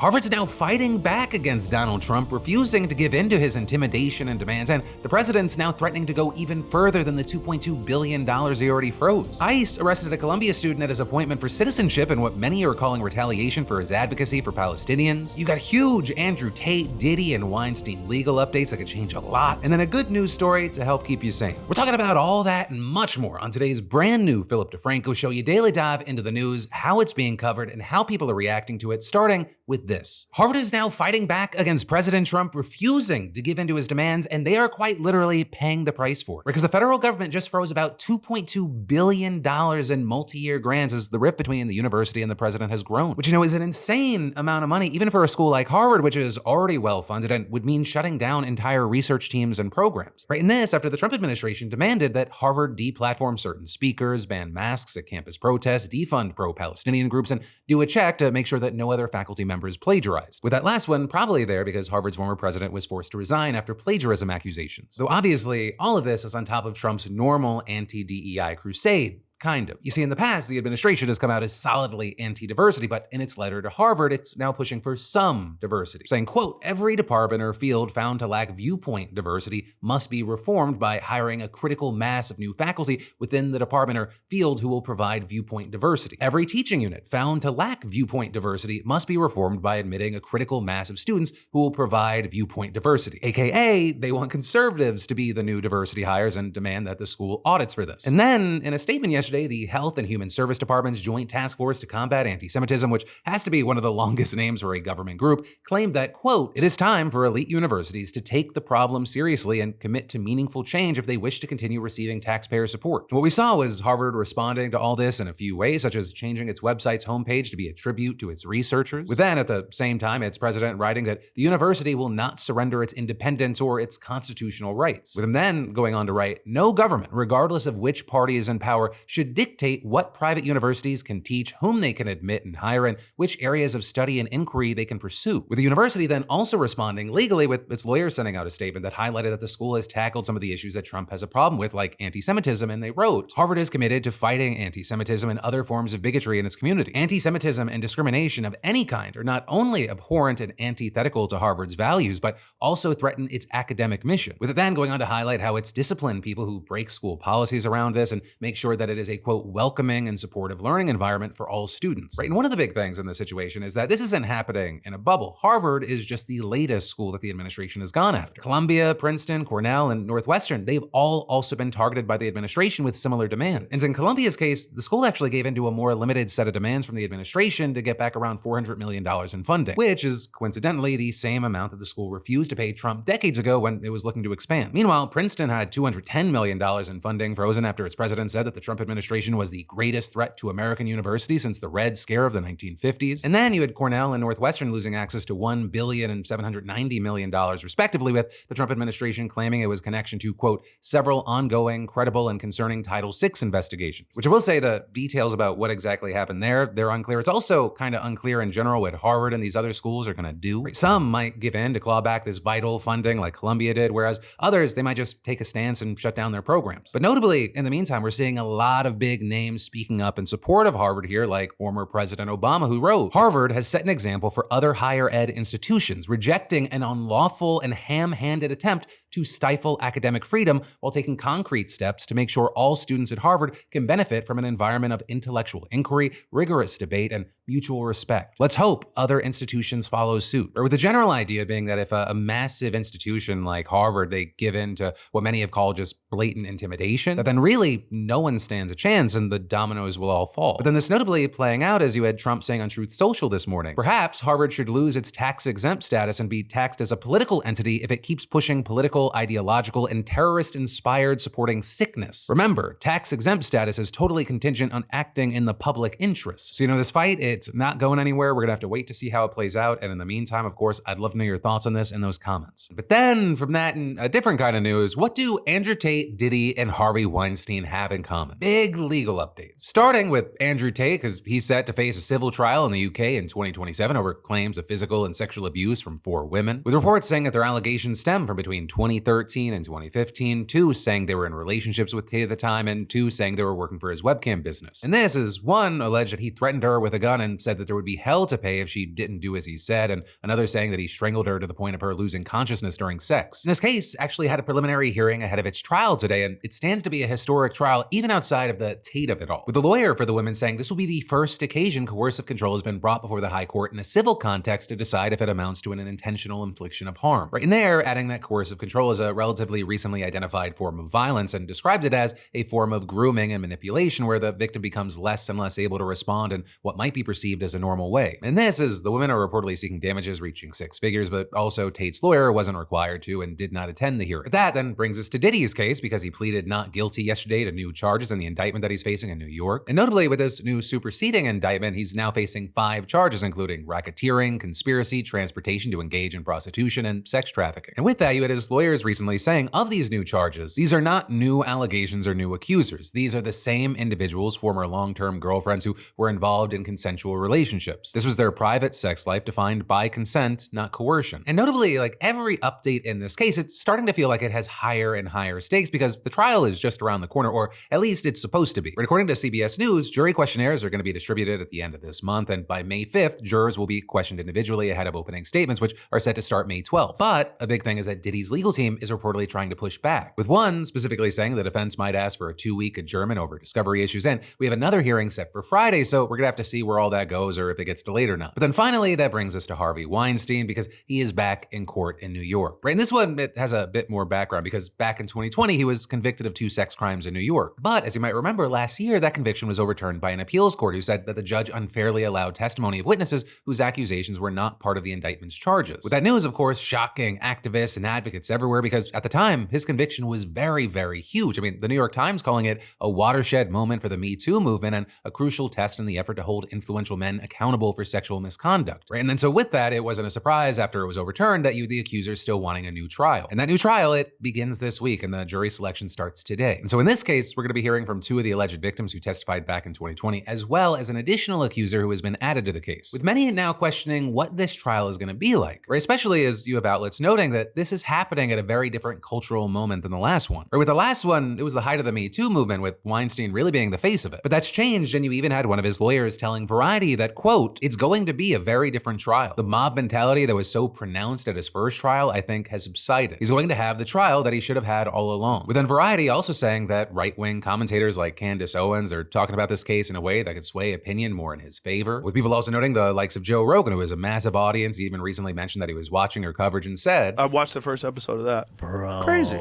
Harvard's now fighting back against Donald Trump, refusing to give in to his intimidation and demands, and the president's now threatening to go even further than the $2.2 billion he already froze. ICE arrested a Columbia student at his appointment for citizenship in what many are calling retaliation for his advocacy for Palestinians. You got huge Andrew Tate, Diddy, and Weinstein legal updates that could change a lot, and then a good news story to help keep you sane. We're talking about all that and much more on today's brand new Philip DeFranco show. You daily dive into the news, how it's being covered, and how people are reacting to it, starting with this. Harvard is now fighting back against President Trump, refusing to give in to his demands, and they are quite literally paying the price for it. Because the federal government just froze about $2.2 billion in multi-year grants as the rift between the university and the president has grown, which is an insane amount of money, even for a school like Harvard, which is already well-funded and would mean shutting down entire research teams and programs. Right, and this after the Trump administration demanded that Harvard deplatform certain speakers, ban masks at campus protests, defund pro-Palestinian groups, and do a check to make sure that no other faculty members plagiarized. With that last one probably there because Harvard's former president was forced to resign after plagiarism accusations. Though obviously, all of this is on top of Trump's normal anti-DEI crusade. Kind of. You see, in the past, the administration has come out as solidly anti-diversity, but in its letter to Harvard, it's now pushing for some diversity, saying, quote, every department or field found to lack viewpoint diversity must be reformed by hiring a critical mass of new faculty within the department or field who will provide viewpoint diversity. Every teaching unit found to lack viewpoint diversity must be reformed by admitting a critical mass of students who will provide viewpoint diversity. AKA, they want conservatives to be the new diversity hires and demand that the school audits for this. And then, in a statement yesterday, the Health and Human Service Department's Joint Task Force to Combat Anti-Semitism, which has to be one of the longest names for a government group, claimed that, quote, it is time for elite universities to take the problem seriously and commit to meaningful change if they wish to continue receiving taxpayer support. And what we saw was Harvard responding to all this in a few ways, such as changing its website's homepage to be a tribute to its researchers, with then at the same time its president writing that the university will not surrender its independence or its constitutional rights, with him then going on to write, no government, regardless of which party is in power, should dictate what private universities can teach, whom they can admit and hire, and which areas of study and inquiry they can pursue. With the university then also responding legally with its lawyers sending out a statement that highlighted that the school has tackled some of the issues that Trump has a problem with, like anti-Semitism, and they wrote, Harvard is committed to fighting anti-Semitism and other forms of bigotry in its community. Anti-Semitism and discrimination of any kind are not only abhorrent and antithetical to Harvard's values, but also threaten its academic mission. With it then going on to highlight how it's disciplined people who break school policies around this and make sure that it is a, quote, welcoming and supportive learning environment for all students. Right, and one of the big things in this situation is that this isn't happening in a bubble. Harvard is just the latest school that the administration has gone after. Columbia, Princeton, Cornell, and Northwestern, they've all also been targeted by the administration with similar demands. And in Columbia's case, the school actually gave into a more limited set of demands from the administration to get back around $400 million in funding, which is coincidentally the same amount that the school refused to pay Trump decades ago when it was looking to expand. Meanwhile, Princeton had $210 million in funding frozen after its president said that the Trump administration was the greatest threat to American university since the Red Scare of the 1950s. And then you had Cornell and Northwestern losing access to $1 billion and $790 million respectively, with the Trump administration claiming it was connection to, quote, several ongoing, credible, and concerning Title VI investigations. Which I will say the details about what exactly happened there, they're unclear. It's also kind of unclear in general what Harvard and these other schools are gonna do. Some might give in to claw back this vital funding like Columbia did, whereas others, they might just take a stance and shut down their programs. But notably, in the meantime, we're seeing a lot of big names speaking up in support of Harvard here, like former President Obama, who wrote, Harvard has set an example for other higher ed institutions, rejecting an unlawful and ham-handed attempt to stifle academic freedom while taking concrete steps to make sure all students at Harvard can benefit from an environment of intellectual inquiry, rigorous debate, and mutual respect. Let's hope other institutions follow suit. Or with the general idea being that if a massive institution like Harvard, they give in to what many have called just blatant intimidation, that then really no one stands a chance and the dominoes will all fall. But then this notably playing out as you had Trump saying on Truth Social this morning, perhaps Harvard should lose its tax-exempt status and be taxed as a political entity if it keeps pushing political, ideological, and terrorist-inspired supporting sickness. Remember, tax-exempt status is totally contingent on acting in the public interest. So this fight, it's not going anywhere. We're gonna have to wait to see how it plays out. And in the meantime, of course, I'd love to know your thoughts on this in those comments. But then from that, in a different kind of news, what do Andrew Tate, Diddy, and Harvey Weinstein have in common? Big legal updates. Starting with Andrew Tate, because he's set to face a civil trial in the UK in 2027 over claims of physical and sexual abuse from 4 women, with reports saying that their allegations stem from between 20 2013 and 2015, 2 saying they were in relationships with Tate at the time, and 2 saying they were working for his webcam business. And this is one alleged that he threatened her with a gun and said that there would be hell to pay if she didn't do as he said, and another saying that he strangled her to the point of her losing consciousness during sex. And this case actually had a preliminary hearing ahead of its trial today, and it stands to be a historic trial even outside of the Tate of it all, with the lawyer for the women saying this will be the first occasion coercive control has been brought before the high court in a civil context to decide if it amounts to an intentional infliction of harm. Right in there, adding that coercive control is a relatively recently identified form of violence and described it as a form of grooming and manipulation where the victim becomes less and less able to respond in what might be perceived as a normal way. And this is the women are reportedly seeking damages reaching 6 figures, but also Tate's lawyer wasn't required to and did not attend the hearing. That then brings us to Diddy's case because he pleaded not guilty yesterday to new charges in the indictment that he's facing in New York. And notably with this new superseding indictment, he's now facing 5 charges, including racketeering, conspiracy, transportation to engage in prostitution, and sex trafficking. And with that, you had his lawyers recently saying of these new charges, these are not new allegations or new accusers. These are the same individuals, former long-term girlfriends who were involved in consensual relationships. This was their private sex life defined by consent, not coercion. And notably, like every update in this case, it's starting to feel like it has higher and higher stakes because the trial is just around the corner, or at least it's supposed to be. But according to CBS News, jury questionnaires are going to be distributed at the end of this month, and by May 5th, jurors will be questioned individually ahead of opening statements, which are set to start May 12th. But a big thing is that Diddy's legal team is reportedly trying to push back, with one specifically saying the defense might ask for a 2-week adjournment over discovery issues, and we have another hearing set for Friday, so we're gonna have to see where all that goes or if it gets delayed or not. But then finally, that brings us to Harvey Weinstein because he is back in court in New York. Right, and this one, it has a bit more background because back in 2020, he was convicted of 2 sex crimes in New York. But as you might remember, last year, that conviction was overturned by an appeals court who said that the judge unfairly allowed testimony of witnesses whose accusations were not part of the indictment's charges. With that news, of course, shocking activists and advocates everywhere because at the time, his conviction was very, very huge. I mean, the New York Times calling it a watershed moment for the Me Too movement and a crucial test in the effort to hold influential men accountable for sexual misconduct. Right? And then so with that, it wasn't a surprise after it was overturned that the accusers still wanting a new trial. And that new trial, it begins this week and the jury selection starts today. And so in this case, we're going to be hearing from 2 of the alleged victims who testified back in 2020, as well as an additional accuser who has been added to the case, with many now questioning what this trial is going to be like, right? Especially as you have outlets noting that this is happening at a very different cultural moment than the last one. Or with the last one, it was the height of the Me Too movement, with Weinstein really being the face of it. But that's changed, and you even had one of his lawyers telling Variety that, quote, it's going to be a very different trial. The mob mentality that was so pronounced at his first trial, I think, has subsided. He's going to have the trial that he should have had all along. With then Variety also saying that right-wing commentators like Candace Owens are talking about this case in a way that could sway opinion more in his favor. With people also noting the likes of Joe Rogan, who has a massive audience. He even recently mentioned that he was watching her coverage and said, I watched the first episode of that. Bro. Crazy.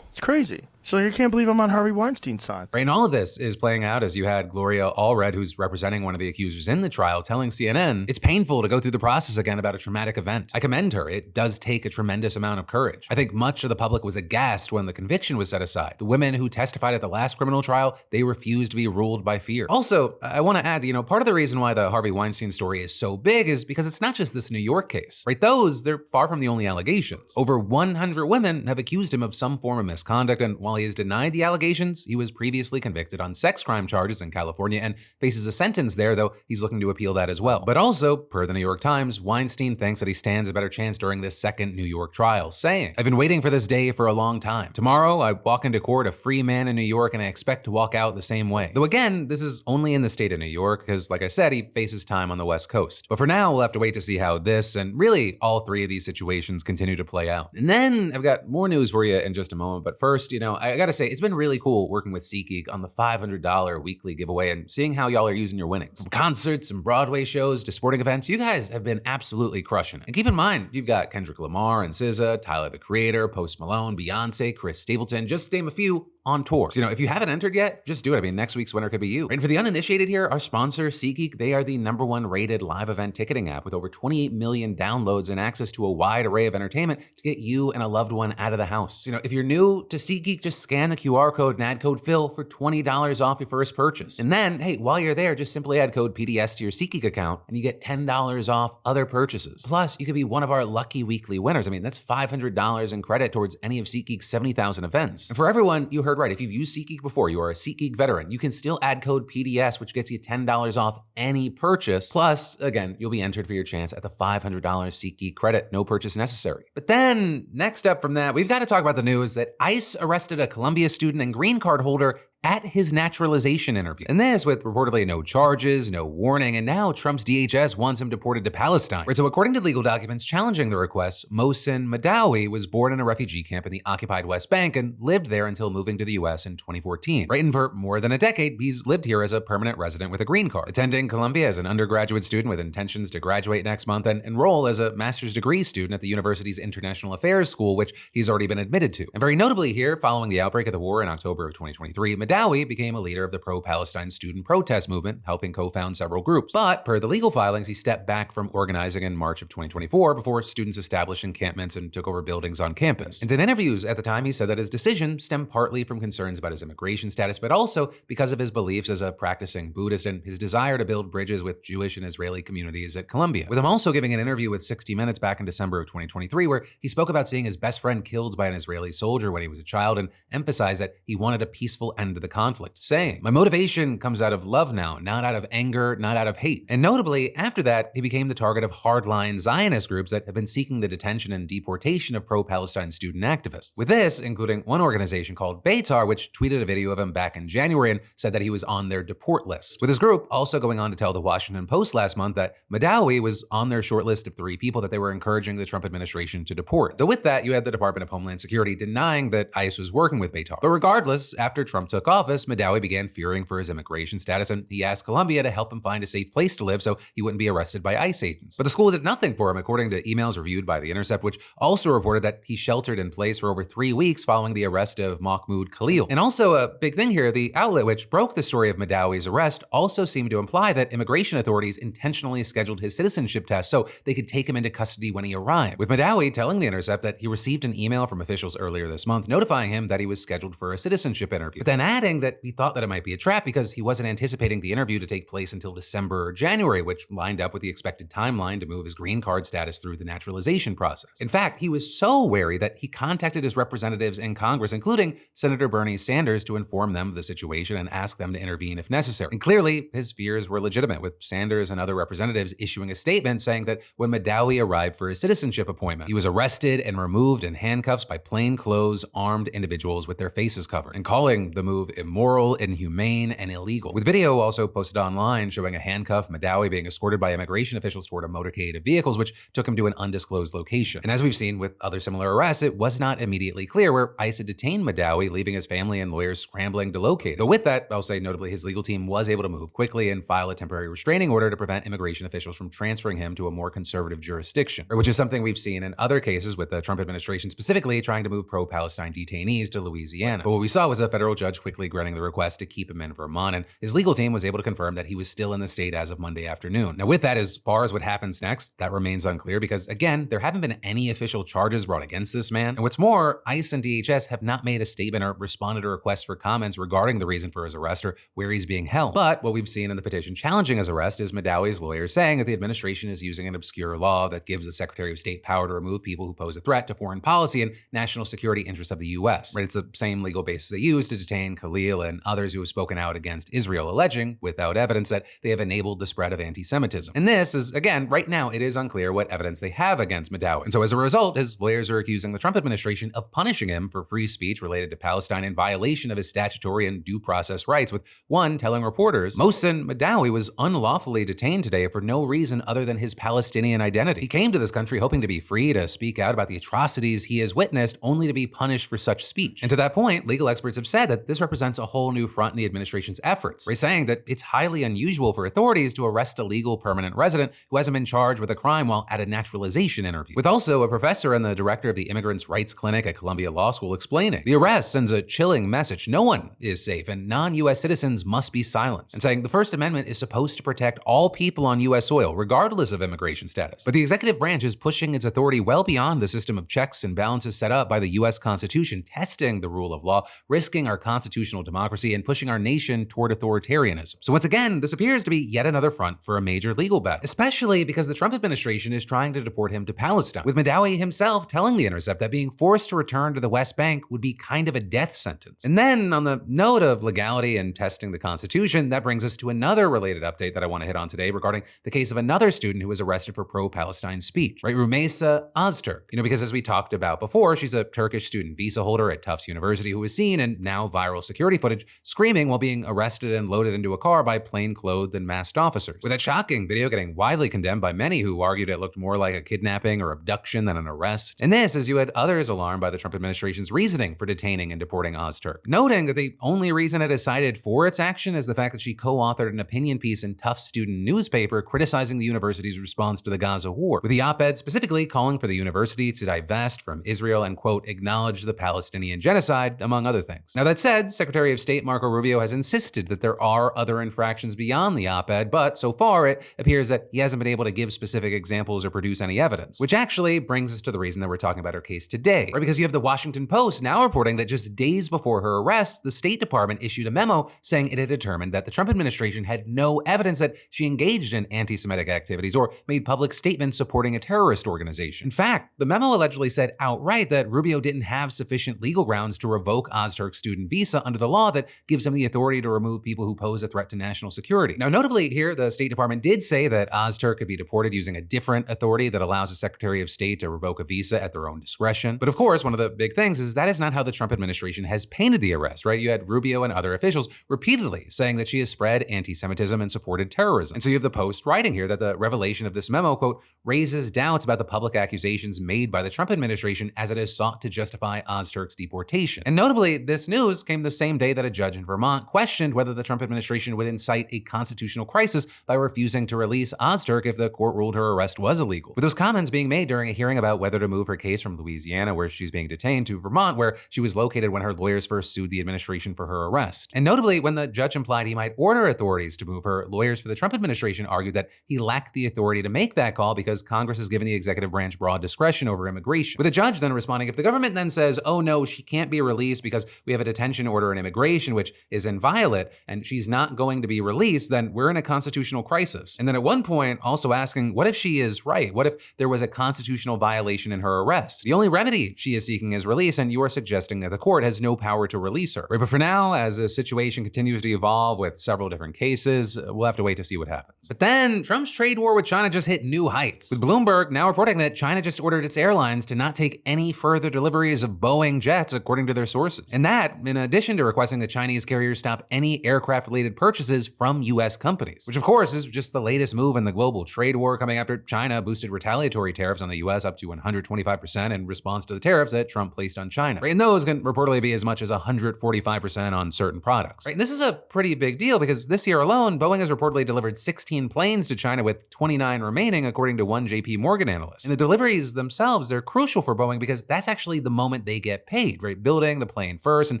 It's crazy. So I can't believe I'm on Harvey Weinstein's side. Right, and all of this is playing out as you had Gloria Allred, who's representing one of the accusers in the trial, telling CNN, it's painful to go through the process again about a traumatic event. I commend her. It does take a tremendous amount of courage. I think much of the public was aghast when the conviction was set aside. The women who testified at the last criminal trial, they refused to be ruled by fear. Also, I want to add, part of the reason why the Harvey Weinstein story is so big is because it's not just this New York case, right? They're far from the only allegations. Over 100 women have accused him of some form of misconduct, and while he has denied the allegations, he was previously convicted on sex crime charges in California and faces a sentence there, though he's looking to appeal that as well. But also, per the New York Times, Weinstein thinks that he stands a better chance during this second New York trial, saying, I've been waiting for this day for a long time. Tomorrow, I walk into court a free man in New York, and I expect to walk out the same way. Though again, this is only in the state of New York, because like I said, he faces time on the West Coast. But for now, we'll have to wait to see how this, and really all 3 of these situations continue to play out. And then I've got more news for you in just a moment, but first, I gotta say, it's been really cool working with SeatGeek on the $500 weekly giveaway and seeing how y'all are using your winnings. From concerts and Broadway shows to sporting events, you guys have been absolutely crushing it. And keep in mind, you've got Kendrick Lamar and SZA, Tyler the Creator, Post Malone, Beyonce, Chris Stapleton, just to name a few, on tour. So, if you haven't entered yet, just do it. I mean, next week's winner could be you. And for the uninitiated here, our sponsor, SeatGeek, they are the #1 rated live event ticketing app with over 28 million downloads and access to a wide array of entertainment to get you and a loved one out of the house. If you're new to SeatGeek, just scan the QR code and add code Phil for $20 off your first purchase. And then, hey, while you're there, just simply add code PDS to your SeatGeek account and you get $10 off other purchases. Plus, you could be one of our lucky weekly winners. I mean, that's $500 in credit towards any of SeatGeek's 70,000 events. And for everyone, you heard heard right. If you've used SeatGeek before, you are a SeatGeek veteran, you can still add code PDS, which gets you $10 off any purchase. Plus, again, you'll be entered for your chance at the $500 SeatGeek credit, no purchase necessary. But then, next up from that, we've got to talk about the news that ICE arrested a Columbia student and green card holder at his naturalization interview. And this with reportedly no charges, no warning, and now Trump's DHS wants him deported to Palestine. Right, so according to legal documents challenging the request, Mohsen Madawi was born in a refugee camp in the occupied West Bank and lived there until moving to the US in 2014. Right, and for more than a decade, he's lived here as a permanent resident with a green card, attending Columbia as an undergraduate student with intentions to graduate next month and enroll as a master's degree student at the university's International Affairs School, which he's already been admitted to. And very notably here, following the outbreak of the war in October of 2023, Madawi became a leader of the pro-Palestine student protest movement, helping co-found several groups. But per the legal filings, he stepped back from organizing in March of 2024 before students established encampments and took over buildings on campus. And in interviews at the time, he said that his decision stemmed partly from concerns about his immigration status, but also because of his beliefs as a practicing Buddhist and his desire to build bridges with Jewish and Israeli communities at Columbia. With him also giving an interview with 60 Minutes back in December of 2023, where he spoke about seeing his best friend killed by an Israeli soldier when he was a child and emphasized that he wanted a peaceful end to the conflict, saying, "My motivation comes out of love now, not out of anger, not out of hate." And notably, after that, he became the target of hardline Zionist groups that have been seeking the detention and deportation of pro-Palestine student activists. With this, including one organization called Beitar, which tweeted a video of him back in January and said that he was on their deport list. With his group also going on to tell the Washington Post last month that Madawi was on their short list of 3 people that they were encouraging the Trump administration to deport. Though with that, you had the Department of Homeland Security denying that ICE was working with Beitar. But regardless, after Trump took office, Madawi began fearing for his immigration status, and he asked Columbia to help him find a safe place to live so he wouldn't be arrested by ICE agents. But the school did nothing for him, according to emails reviewed by The Intercept, which also reported that he sheltered in place for over 3 weeks following the arrest of Mahmoud Khalil. And also a big thing here, the outlet which broke the story of Madawi's arrest also seemed to imply that immigration authorities intentionally scheduled his citizenship test so they could take him into custody when he arrived, with Madawi telling The Intercept that he received an email from officials earlier this month notifying him that he was scheduled for a citizenship interview, but then adding that he thought that it might be a trap because he wasn't anticipating the interview to take place until December or January, which lined up with the expected timeline to move his green card status through the naturalization process. In fact, he was so wary that he contacted his representatives in Congress, including Senator Bernie Sanders, to inform them of the situation and ask them to intervene if necessary. And clearly, his fears were legitimate, with Sanders and other representatives issuing a statement saying that when Madawi arrived for his citizenship appointment, he was arrested and removed in handcuffs by plainclothes armed individuals with their faces covered, and calling the move immoral, inhumane, and illegal. With video also posted online showing a handcuffed Madawi being escorted by immigration officials toward a motorcade of vehicles, which took him to an undisclosed location. And as we've seen with other similar arrests, it was not immediately clear where ICE had detained Madawi, leaving his family and lawyers scrambling to locate him. Though with that, I'll say notably, his legal team was able to move quickly and file a temporary restraining order to prevent immigration officials from transferring him to a more conservative jurisdiction, which is something we've seen in other cases with the Trump administration specifically trying to move pro-Palestine detainees to Louisiana. But what we saw was a federal judge quickly granting the request to keep him in Vermont, and his legal team was able to confirm that he was still in the state as of Monday afternoon. Now with that, as far as what happens next, that remains unclear because, again, there haven't been any official charges brought against this man. And what's more, ICE and DHS have not made a statement or responded to requests for comments regarding the reason for his arrest or where he's being held. But what we've seen in the petition challenging his arrest is Madawi's lawyers saying that the administration is using an obscure law that gives the Secretary of State power to remove people who pose a threat to foreign policy and national security interests of the U.S. Right? It's the same legal basis they use to detain Khalil and others who have spoken out against Israel, alleging, without evidence, that they have enabled the spread of anti-Semitism. And this is, again, right now, it is unclear what evidence they have against Madawi. And so as a result, his lawyers are accusing the Trump administration of punishing him for free speech related to Palestine in violation of his statutory and due process rights, with one telling reporters, Mohsen Madawi was unlawfully detained today for no reason other than his Palestinian identity. He came to this country hoping to be free to speak out about the atrocities he has witnessed, only to be punished for such speech. And to that point, legal experts have said that this represents a whole new front in the administration's efforts, saying that it's highly unusual for authorities to arrest a legal permanent resident who hasn't been charged with a crime while at a naturalization interview. With also a professor and the director of the Immigrants' Rights Clinic at Columbia Law School explaining, the arrest sends a chilling message. No one is safe and non-U.S. citizens must be silenced, and saying the First Amendment is supposed to protect all people on U.S. soil, regardless of immigration status. But the executive branch is pushing its authority well beyond the system of checks and balances set up by the U.S. Constitution, testing the rule of law, risking our constitutional constitutional democracy and pushing our nation toward authoritarianism. So once again, this appears to be yet another front for a major legal battle, especially because the Trump administration is trying to deport him to Palestine, with Madawi himself telling The Intercept that being forced to return to the West Bank would be kind of a death sentence. And then, on the note of legality and testing the Constitution, that brings us to another related update that I want to hit on today regarding the case of another student who was arrested for pro-Palestine speech, right? Rumeysa Öztürk. Because as we talked about before, she's a Turkish student visa holder at Tufts University who was seen in now viral security footage screaming while being arrested and loaded into a car by plainclothed and masked officers, with that shocking video getting widely condemned by many who argued it looked more like a kidnapping or abduction than an arrest. And this, as you had others alarmed by the Trump administration's reasoning for detaining and deporting Öztürk, noting that the only reason it has cited for its action is the fact that she co-authored an opinion piece in Tufts student newspaper criticizing the university's response to the Gaza war, with the op-ed specifically calling for the university to divest from Israel and, quote, acknowledge the Palestinian genocide, among other things. Now that said, Secretary of State Marco Rubio has insisted that there are other infractions beyond the op-ed, but so far it appears that he hasn't been able to give specific examples or produce any evidence, which actually brings us to the reason that we're talking about her case today, right? Because you have the Washington Post now reporting that just days before her arrest, the State Department issued a memo saying it had determined that the Trump administration had no evidence that she engaged in anti-Semitic activities or made public statements supporting a terrorist organization. In fact, the memo allegedly said outright that Rubio didn't have sufficient legal grounds to revoke Öztürk's student visa under the law that gives him the authority to remove people who pose a threat to national security. Now, notably here, the State Department did say that Öztürk could be deported using a different authority that allows the Secretary of State to revoke a visa at their own discretion. But of course, one of the big things is that is not how the Trump administration has painted the arrest, right? You had Rubio and other officials repeatedly saying that she has spread anti-Semitism and supported terrorism. And so you have the Post writing here that the revelation of this memo, quote, raises doubts about the public accusations made by the Trump administration as it has sought to justify Öztürk's deportation. And notably, this news came the same day that a judge in Vermont questioned whether the Trump administration would incite a constitutional crisis by refusing to release Öztürk if the court ruled her arrest was illegal, with those comments being made during a hearing about whether to move her case from Louisiana, where she's being detained, to Vermont, where she was located when her lawyers first sued the administration for her arrest. And notably, when the judge implied he might order authorities to move her, lawyers for the Trump administration argued that he lacked the authority to make that call because Congress has given the executive branch broad discretion over immigration, with the judge then responding, if the government then says, oh no, she can't be released because we have a detention order in immigration, which is inviolate, and she's not going to be released, then we're in a constitutional crisis. And then at one point also asking, what if she is right? What if there was a constitutional violation in her arrest? The only remedy she is seeking is release, and you are suggesting that the court has no power to release her. Right, but for now, as the situation continues to evolve with several different cases, we'll have to wait to see what happens. But then Trump's trade war with China just hit new heights, with Bloomberg now reporting that China just ordered its airlines to not take any further deliveries of Boeing jets, according to their sources. And that, in addition to requesting that Chinese carriers stop any aircraft-related purchases from U.S. companies, which of course is just the latest move in the global trade war coming after China boosted retaliatory tariffs on the U.S. up to 125% in response to the tariffs that Trump placed on China. Right, and those can reportedly be as much as 145% on certain products. Right, and this is a pretty big deal because this year alone, Boeing has reportedly delivered 16 planes to China with 29 remaining, according to one JP Morgan analyst. And the deliveries themselves, they're crucial for Boeing because that's actually the moment they get paid, right? Building the plane first and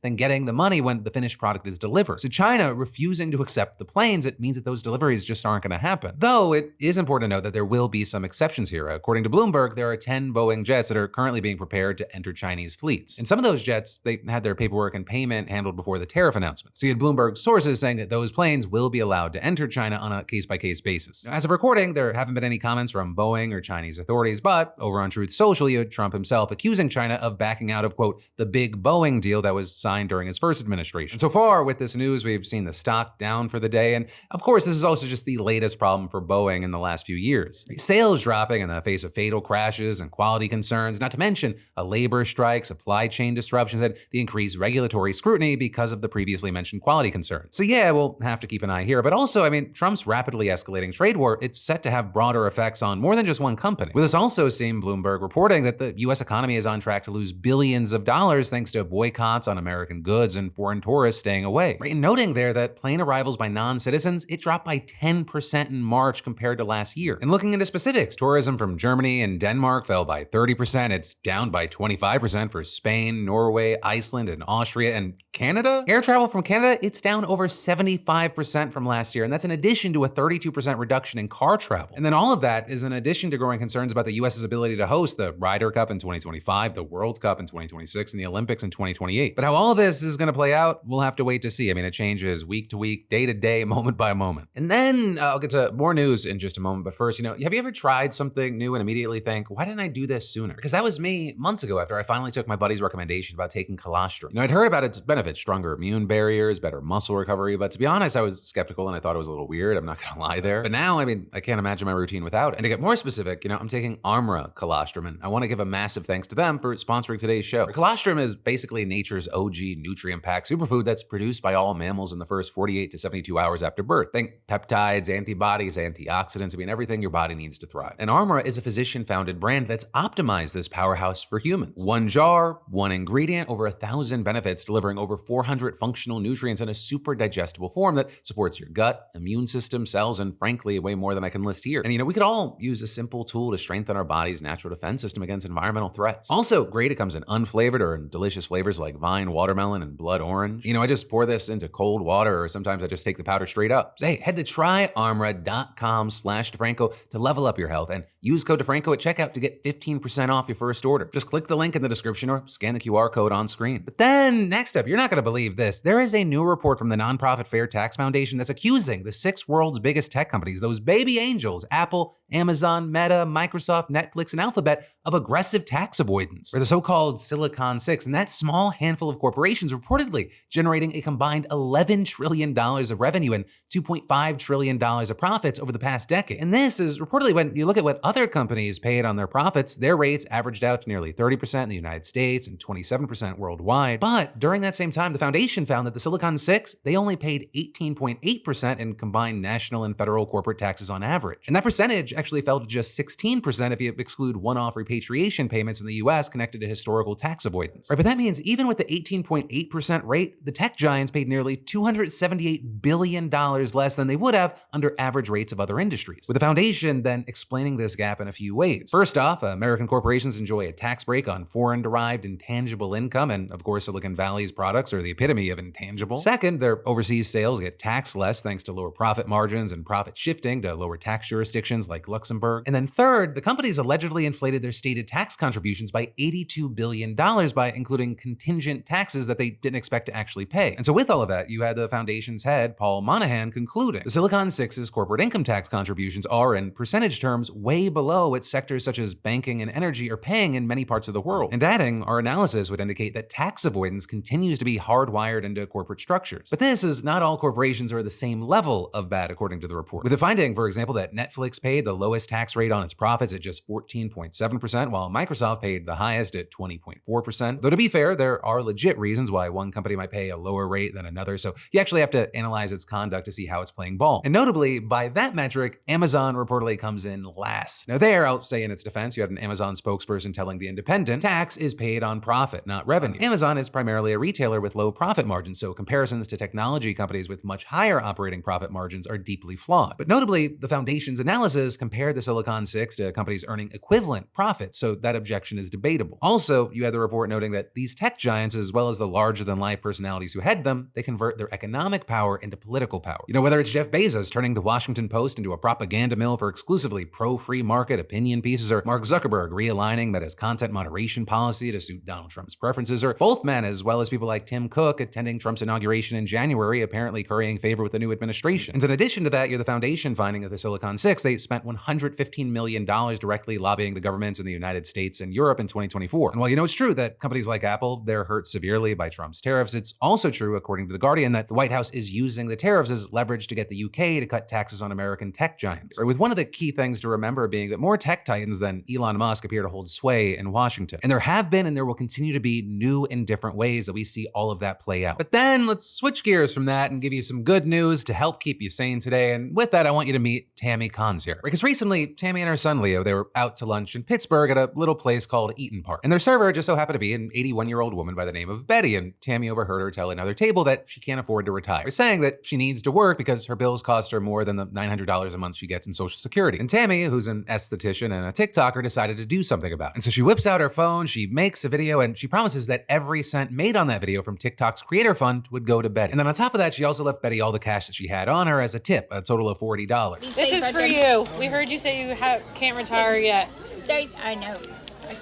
then getting the money when the finished product is delivered. So China refusing to accept the planes, it means that those deliveries just aren't going to happen. Though it is important to note that there will be some exceptions here. According to Bloomberg, there are 10 Boeing jets that are currently being prepared to enter Chinese fleets. And some of those jets, they had their paperwork and payment handled before the tariff announcement. So you had Bloomberg sources saying that those planes will be allowed to enter China on a case-by-case basis. Now, as of recording, there haven't been any comments from Boeing or Chinese authorities, but over on Truth Social, you had Trump himself accusing China of backing out of, quote, the big Boeing deal that was signed during his first administration. And so far with this news, we've seen the stock down for the day. And of course, this is also just the latest problem for Boeing in the last few years. Sales dropping in the face of fatal crashes and quality concerns, not to mention a labor strike, supply chain disruptions, and the increased regulatory scrutiny because of the previously mentioned quality concerns. So yeah, we'll have to keep an eye here. But also, Trump's rapidly escalating trade war, it's set to have broader effects on more than just one company. With us also seeing Bloomberg reporting that the U.S. economy is on track to lose billions of dollars thanks to boycotts on American goods and foreign tourists staying away. Right, and noting there that plane arrivals by non-citizens, it dropped by 10% in March compared to last year. And looking into specifics, tourism from Germany and Denmark fell by 30%. It's down by 25% for Spain, Norway, Iceland, and Austria, and Canada. Air travel from Canada, it's down over 75% from last year, and that's in addition to a 32% reduction in car travel. And then all of that is in addition to growing concerns about the U.S.'s ability to host the Ryder Cup in 2025, the World Cup in 2026, and the Olympics in 2028. But how all of this is is going to play out, we'll have to wait to see. I mean, it changes week to week, day to day, moment by moment. And then I'll get to more news in just a moment. But first, have you ever tried something new and immediately think, why didn't I do this sooner? Because that was me months ago after I finally took my buddy's recommendation about taking colostrum. I'd heard about its benefits, stronger immune barriers, better muscle recovery, but to be honest, I was skeptical and I thought it was a little weird. I'm not gonna lie there. But now, I can't imagine my routine without it. And to get more specific, I'm taking ARMRA colostrum, and I want to give a massive thanks to them for sponsoring today's show. Colostrum is basically nature's OG nutrient-packed superfood that's produced by all mammals in the first 48 to 72 hours after birth. Think peptides, antibodies, antioxidants, everything your body needs to thrive. And ARMRA is a physician-founded brand that's optimized this powerhouse for humans. One jar, one ingredient, over 1,000 benefits, delivering over 400 functional nutrients in a super digestible form that supports your gut, immune system, cells, and frankly, way more than I can list here. And we could all use a simple tool to strengthen our body's natural defense system against environmental threats. Also great, it comes in unflavored or in delicious flavors like vine, watermelon, and blood orange. I just pour this into cold water, or sometimes I just take the powder straight up. So hey, head to tryarmra.com/DeFranco to level up your health and use code DeFranco at checkout to get 15% off your first order. Just click the link in the description or scan the QR code on screen. But then next up, you're not gonna believe this. There is a new report from the nonprofit Fair Tax Foundation that's accusing the 6 world's biggest tech companies, those baby angels, Apple, Amazon, Meta, Microsoft, Netflix, and Alphabet, of aggressive tax avoidance, or the so-called Silicon Six. And that small handful of corporations reportedly generating a combined $11 trillion of revenue and $2.5 trillion of profits over the past decade. And this is reportedly, when you look at what other companies paid on their profits, their rates averaged out to nearly 30% in the United States and 27% worldwide. But during that same time, the foundation found that the Silicon Six, they only paid 18.8% in combined national and federal corporate taxes on average. And that percentage actually fell to just 16% if you exclude one-off repatriation payments in the US connected to historical tax avoidance. Right, but that means even with the 18.8% rate, the tech giants paid nearly $278 billion less than they would have under average rates of other industries. With the foundation then explaining this gap in a few ways. First off, American corporations enjoy a tax break on foreign-derived intangible income, and of course Silicon Valley's products are the epitome of intangible. Second, their overseas sales get taxed less thanks to lower profit margins and profit shifting to lower tax jurisdictions like Luxembourg. And then third, the companies allegedly inflated their stated tax contributions by $82 billion by including contingent taxes that they didn't expect to actually pay. And so with all of that, you had the foundation's head, Paul Monahan, concluding the Silicon Six's corporate income tax contributions are, in percentage terms, way below what sectors such as banking and energy are paying in many parts of the world. And adding, our analysis would indicate that tax avoidance continues to be hardwired into corporate structures. But this is not all corporations are the same level of bad, according to the report. With the finding, for example, that Netflix paid the lowest tax rate on its profits at just 14.7%, while Microsoft paid the highest at 20.4%. Though to be fair, there are legit reasons why one company might pay a lower rate than another, so you actually have to analyze its conduct to see how it's playing ball. And notably, by that metric, Amazon reportedly comes in last. Now there, I'll say in its defense, you had an Amazon spokesperson telling The Independent, tax is paid on profit, not revenue. Amazon is primarily a retailer with low profit margins, so comparisons to technology companies with much higher operating profit margins are deeply flawed. But notably, the foundation's analysis compared the Silicon Six to companies earning equivalent profits, so that objection is debatable. Also, you had the report noting that these tech giants, as well as the larger-than-life personalities who head them, they convert their economic power into political power. Whether it's Jeff Bezos turning the Washington Post into a propaganda mill for exclusively pro-free market opinion pieces, or Mark Zuckerberg realigning Meta's content moderation policy to suit Donald Trump's preferences, or both men, as well as people like Tim Cook attending Trump's inauguration in January, apparently currying favor with the new administration. And in addition to that, you're the foundation finding that the Silicon Six, they spent $115 million directly lobbying the governments in the United States and Europe in 2024. And while it's true that companies like Apple, they're hurt severely by Trump's tariffs, it's also true, according to The Guardian, that the White House is using the tariffs as leverage to get the UK to cut taxes on American tech giants. With one of the key things to remember being that more tech titans than Elon Musk appear to hold sway in Washington. And there have been and there will continue to be new and different ways that we see all of that play out. But then let's switch gears from that and give you some good news to help keep you sane today. And with that, I want you to meet Tammy Conzier. Because recently, Tammy and her son Leo, they were out to lunch in Pittsburgh at a little place called Eaton Park. And their server just so happened to be an 81-year-old woman by the name of Betty. And Tammy overheard her tell another table that she can't afford to retire, saying that she needs to work because her bills cost her more than the $900 a month she gets in Social Security. And Tammy, who's an esthetician and a TikToker, decided to do something about it. And so she whips out her phone, she makes a video, and she promises that every cent made on that video from TikTok's creator fund would go to Betty. And then on top of that, she also left Betty all the cash that she had on her as a tip, a total of $40. This is for you. We heard you say you can't retire yet. I know.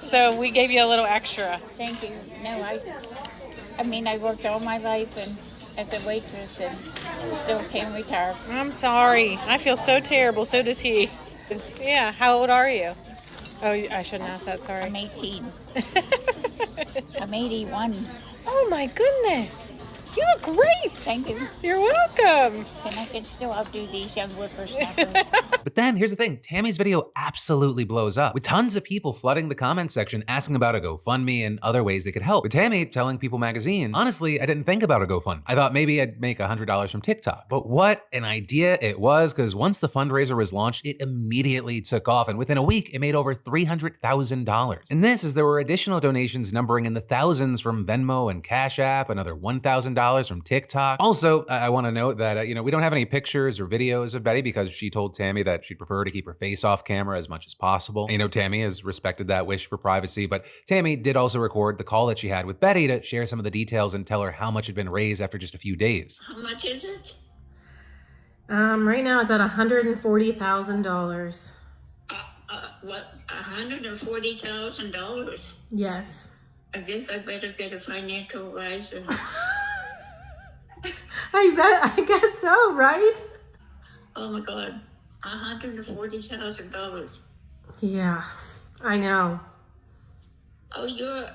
So we gave you a little extra. Thank you. No, I mean, I worked all my life and as a waitress and still can't retire. I'm sorry. I feel so terrible. So does he. Yeah. How old are you? Oh, I shouldn't ask that. Sorry. I'm 18. I'm 81. Oh my goodness. You look great. Thank you. You're welcome. And I can still outdo these young whippersnappers. But then here's the thing, Tammy's video absolutely blows up, with tons of people flooding the comment section asking about a GoFundMe and other ways they could help. With Tammy telling People Magazine, honestly, I didn't think about a GoFundMe. I thought maybe I'd make $100 from TikTok. But what an idea it was, because once the fundraiser was launched, it immediately took off, and within a week, it made over $300,000. And this is there were additional donations numbering in the thousands from Venmo and Cash App, another $1,000 from TikTok. Also, I want to note that, we don't have any pictures or videos of Betty because she told Tammy that she'd prefer to keep her face off camera as much as possible. And, Tammy has respected that wish for privacy, but Tammy did also record the call that she had with Betty to share some of the details and tell her how much had been raised after just a few days. How much is it? Right now it's at $140,000. What, $140,000? Yes. I guess I better get a financial advisor. I guess so, right? Oh my God, $140,000. Yeah, I know. Oh, you're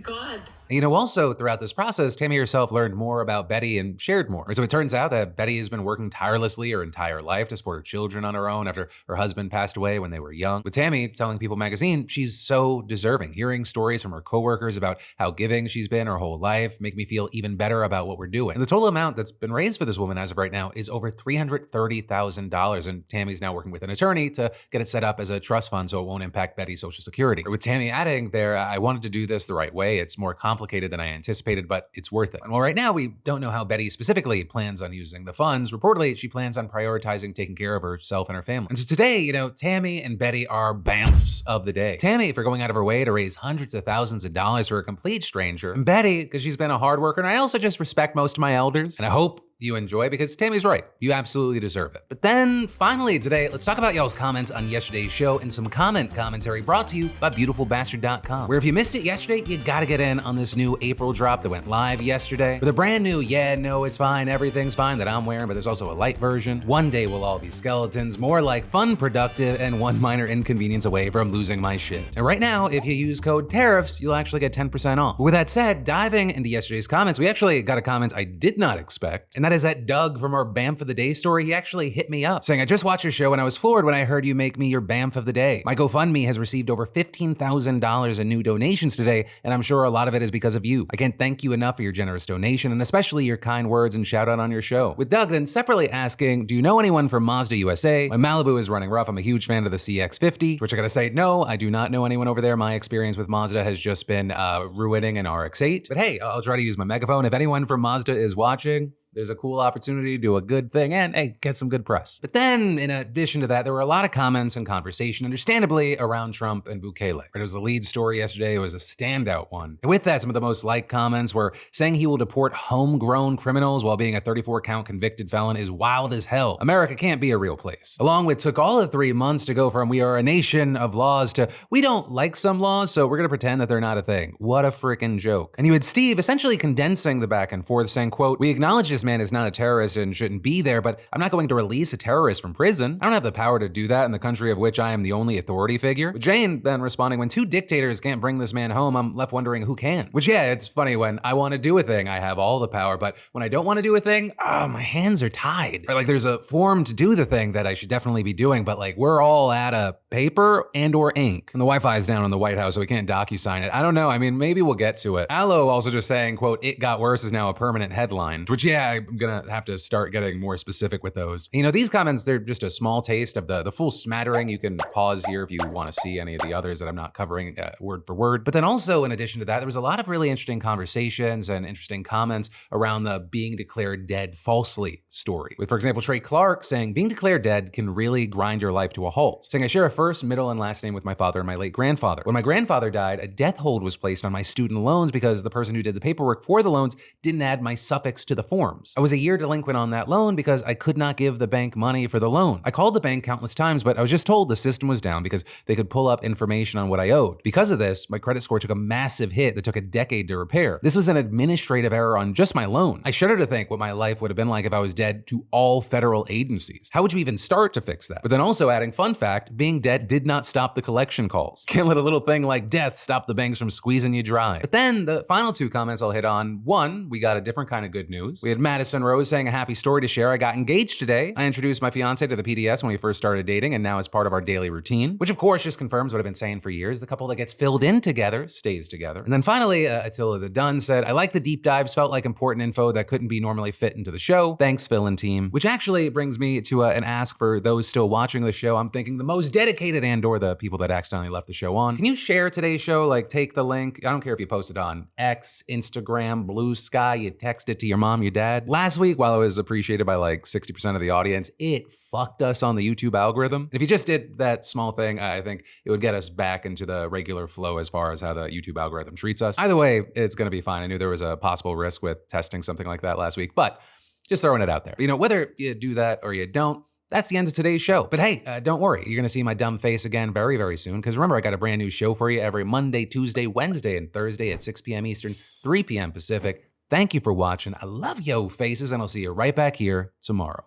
God. Also throughout this process, Tammy herself learned more about Betty and shared more. So it turns out that Betty has been working tirelessly her entire life to support her children on her own after her husband passed away when they were young. With Tammy telling People Magazine, she's so deserving. Hearing stories from her coworkers about how giving she's been her whole life make me feel even better about what we're doing. And the total amount that's been raised for this woman as of right now is over $330,000. And Tammy's now working with an attorney to get it set up as a trust fund so it won't impact Betty's Social Security. With Tammy adding there, I wanted to do this the right way. It's more complicated than I anticipated, but it's worth it. And well, right now we don't know how Betty specifically plans on using the funds. Reportedly, she plans on prioritizing taking care of herself and her family. And so today, Tammy and Betty are BAMFs of the day. Tammy for going out of her way to raise hundreds of thousands of dollars for a complete stranger. And Betty, because she's been a hard worker, and I also just respect most of my elders. And I hope you enjoy, because Tammy's right. You absolutely deserve it. But then finally today, let's talk about y'all's comments on yesterday's show and some commentary brought to you by beautifulbastard.com, where if you missed it yesterday, you gotta get in on this new April drop that went live yesterday with a brand new, yeah, no, it's fine, everything's fine that I'm wearing, but there's also a light version. One day we'll all be skeletons, more like fun, productive, and one minor inconvenience away from losing my shit. And right now, if you use code tariffs, you'll actually get 10% off. But with that said, diving into yesterday's comments, we actually got a comment I did not expect, and that is that Doug from our BAMF of the Day story. He actually hit me up saying, I just watched your show and I was floored when I heard you make me your BAMF of the Day. My GoFundMe has received over $15,000 in new donations today, and I'm sure a lot of it is because of you. I can't thank you enough for your generous donation and especially your kind words and shout out on your show. With Doug then separately asking, do you know anyone from Mazda USA? My Malibu is running rough. I'm a huge fan of the CX-50, which I gotta say, no, I do not know anyone over there. My experience with Mazda has just been ruining an RX-8. But hey, I'll try to use my megaphone. If anyone from Mazda is watching, there's a cool opportunity to do a good thing and, hey, get some good press. But then, in addition to that, there were a lot of comments and conversation, understandably, around Trump and Bukele. It was the lead story yesterday. It was a standout one. And with that, some of the most liked comments were saying he will deport homegrown criminals while being a 34-count convicted felon is wild as hell. America can't be a real place. Along with took all of 3 months to go from we are a nation of laws to we don't like some laws, so we're gonna pretend that they're not a thing. What a freaking joke. And you had Steve essentially condensing the back and forth saying, quote, we acknowledge this man is not a terrorist and shouldn't be there, but I'm not going to release a terrorist from prison. I don't have the power to do that in the country of which I am the only authority figure. With Jane then responding, when two dictators can't bring this man home, I'm left wondering who can. Which, yeah, it's funny, when I want to do a thing, I have all the power, but when I don't want to do a thing, my hands are tied. Or like there's a form to do the thing that I should definitely be doing, but like we're all out of paper and or ink. And the Wi-Fi is down in the White House, so we can't DocuSign it. I don't know, I mean, maybe we'll get to it. Allo also just saying, quote, it got worse is now a permanent headline, which, yeah, I'm gonna have to start getting more specific with those. These comments, they're just a small taste of the full smattering. You can pause here if you want to see any of the others that I'm not covering word for word. But then also, in addition to that, there was a lot of really interesting conversations and interesting comments around the being declared dead falsely story. With, for example, Trey Clark saying, being declared dead can really grind your life to a halt. Saying, I share a first, middle, and last name with my father and my late grandfather. When my grandfather died, a death hold was placed on my student loans because the person who did the paperwork for the loans didn't add my suffix to the form. terms. I was a year delinquent on that loan because I could not give the bank money for the loan. I called the bank countless times, but I was just told the system was down because they could pull up information on what I owed. Because of this, my credit score took a massive hit that took a decade to repair. This was an administrative error on just my loan. I shudder to think what my life would have been like if I was dead to all federal agencies. How would you even start to fix that? But then also adding, fun fact, being dead did not stop the collection calls. Can't let a little thing like death stop the banks from squeezing you dry. But then the final two comments I'll hit on. One, we got a different kind of good news. We had Madison Rose saying a happy story to share. I got engaged today. I introduced my fiance to the PDS when we first started dating, and now it's part of our daily routine, which of course just confirms what I've been saying for years. The couple that gets filled in together stays together. And then finally, Attila the Dunn said, I like the deep dives, felt like important info that couldn't be normally fit into the show. Thanks, Phil and team. Which actually brings me to an ask for those still watching the show. I'm thinking the most dedicated and/or the people that accidentally left the show on. Can you share today's show? Like, take the link. I don't care if you post it on X, Instagram, Blue Sky, you text it to your mom, your dad. Last week, while it was appreciated by like 60% of the audience, it fucked us on the YouTube algorithm. If you just did that small thing, I think it would get us back into the regular flow as far as how the YouTube algorithm treats us. Either way, it's gonna be fine. I knew there was a possible risk with testing something like that last week, but just throwing it out there. You know, whether you do that or you don't, that's the end of today's show. But hey, don't worry. You're going to see my dumb face again very, very soon. Because remember, I got a brand new show for you every Monday, Tuesday, Wednesday, and Thursday at 6 p.m. Eastern, 3 p.m. Pacific. Thank you for watching. I love yo faces, and I'll see you right back here tomorrow.